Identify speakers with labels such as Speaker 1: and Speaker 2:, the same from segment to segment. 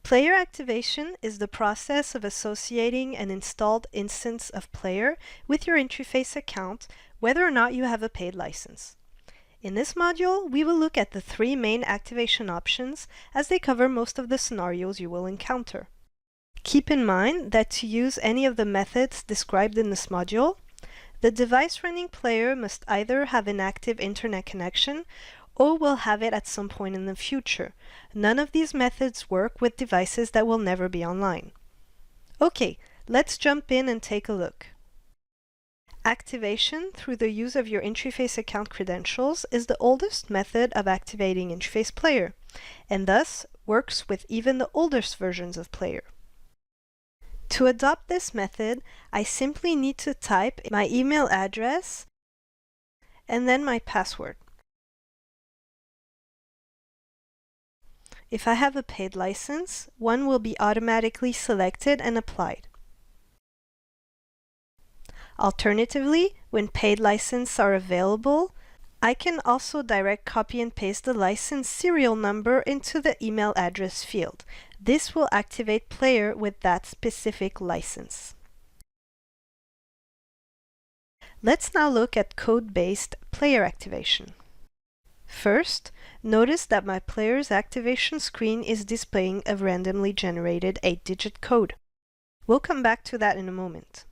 Speaker 1: Player activation is the process of associating an installed instance of Player with your Intuiface account, whether or not you have a paid license. In this module, we will look at the three main activation options as they cover most of the scenarios you will encounter. Keep in mind that to use any of the methods described in this module, the device running Player must either have an active internet connection or will have it at some point in the future. None of these methods work with devices that will never be online. Okay, let's jump in and take a look. Activation through the use of your Intuiface Account Credentials is the oldest method of activating Intuiface Player, and thus works with even the oldest versions of Player. To adopt this method, I simply need to type my email address and then my password. If I have a paid license, one will be automatically selected and applied. Alternatively, when paid licenses are available, I can also direct copy and paste the license serial number into the email address field. This will activate Player with that specific license. Let's now look at code-based Player activation. First, notice that my Player's activation screen is displaying a randomly generated 8-digit code. We'll come back to that in a moment.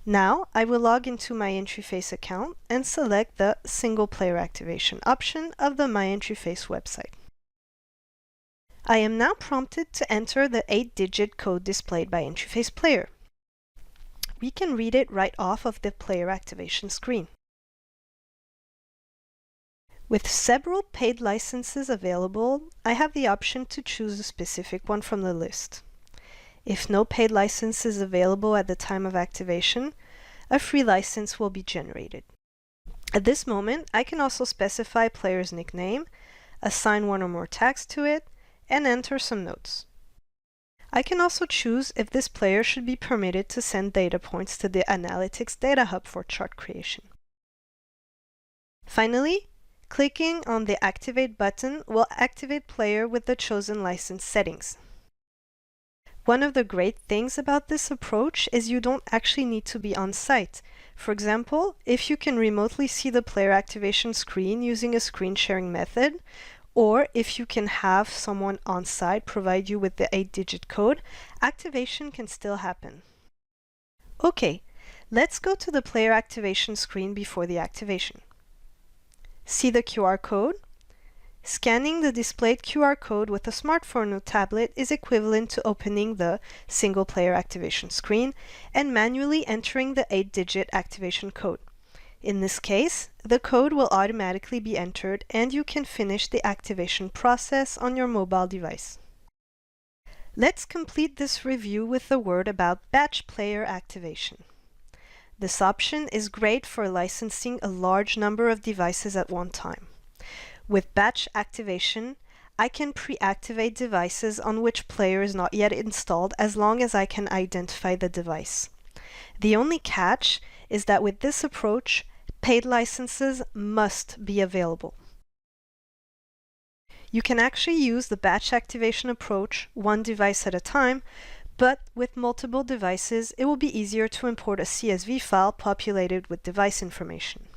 Speaker 1: Now, I will log into my Intuiface account and select the Single Player Activation option of the My Intuiface website. I am now prompted to enter the 8-digit code displayed by Intuiface Player. We can read it right off of the Player activation screen. With several paid licenses available, I have the option to choose a specific one from the list. If no paid license is available at the time of activation, a free license will be generated. At this moment, I can also specify Player's nickname, assign one or more tags to it, and enter some notes. I can also choose if this player should be permitted to send data points to the Analytics Data Hub for chart creation. Finally, clicking on the Activate button will activate Player with the chosen license settings. One of the great things about this approach is you don't actually need to be on site. For example, if you can remotely see the Player activation screen using a screen sharing method, or if you can have someone on site provide you with the 8-digit code, activation can still happen. Okay, let's go to the Player activation screen before the activation. See the QR code? Scanning the displayed QR code with a smartphone or tablet is equivalent to opening the Single Player Activation screen and manually entering the 8-digit activation code. In this case, the code will automatically be entered and you can finish the activation process on your mobile device. Let's complete this review with a word about batch player activation. This option is great for licensing a large number of devices at one time. With batch activation, I can pre-activate devices on which Player is not yet installed as long as I can identify the device. The only catch is that with this approach, paid licenses must be available. You can actually use the batch activation approach one device at a time, but with multiple devices, it will be easier to import a CSV file populated with device information.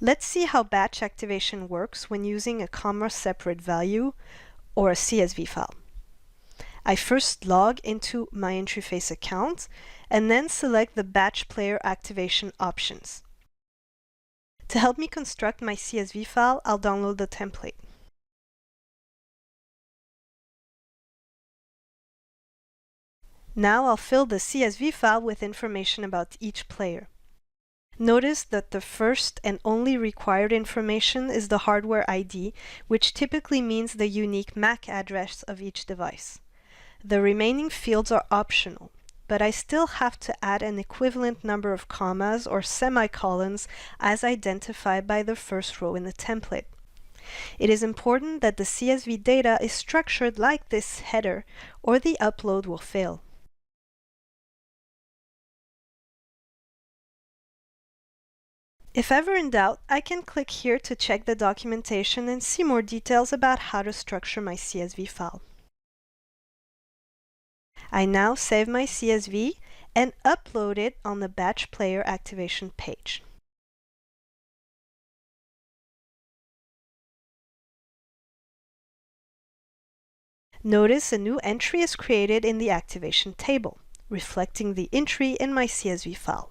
Speaker 1: Let's see how batch activation works when using a comma separate value or a CSV file. I first log into my Intuiface account and then select the batch player activation options. To help me construct my CSV file, I'll download the template. Now I'll fill the CSV file with information about each player. Notice that the first and only required information is the hardware ID, which typically means the unique MAC address of each device. The remaining fields are optional, but I still have to add an equivalent number of commas or semicolons as identified by the first row in the template. It is important that the CSV data is structured like this header, or the upload will fail. If ever in doubt, I can click here to check the documentation and see more details about how to structure my CSV file. I now save my CSV and upload it on the Batch Player activation page. Notice a new entry is created in the activation table, reflecting the entry in my CSV file.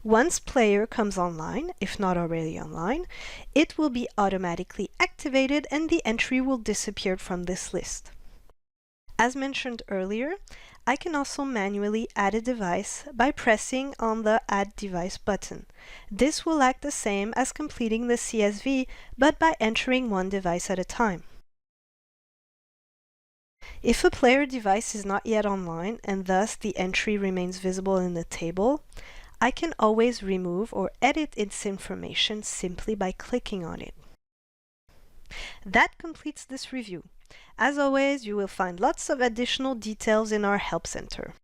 Speaker 1: Once Player comes online, if not already online, it will be automatically activated and the entry will disappear from this list. As mentioned earlier, I can also manually add a device by pressing on the Add Device button. This will act the same as completing the CSV, but by entering one device at a time. If a player device is not yet online and thus the entry remains visible in the table, I can always remove or edit its information simply by clicking on it. That completes this review. As always, you will find lots of additional details in our Help Center.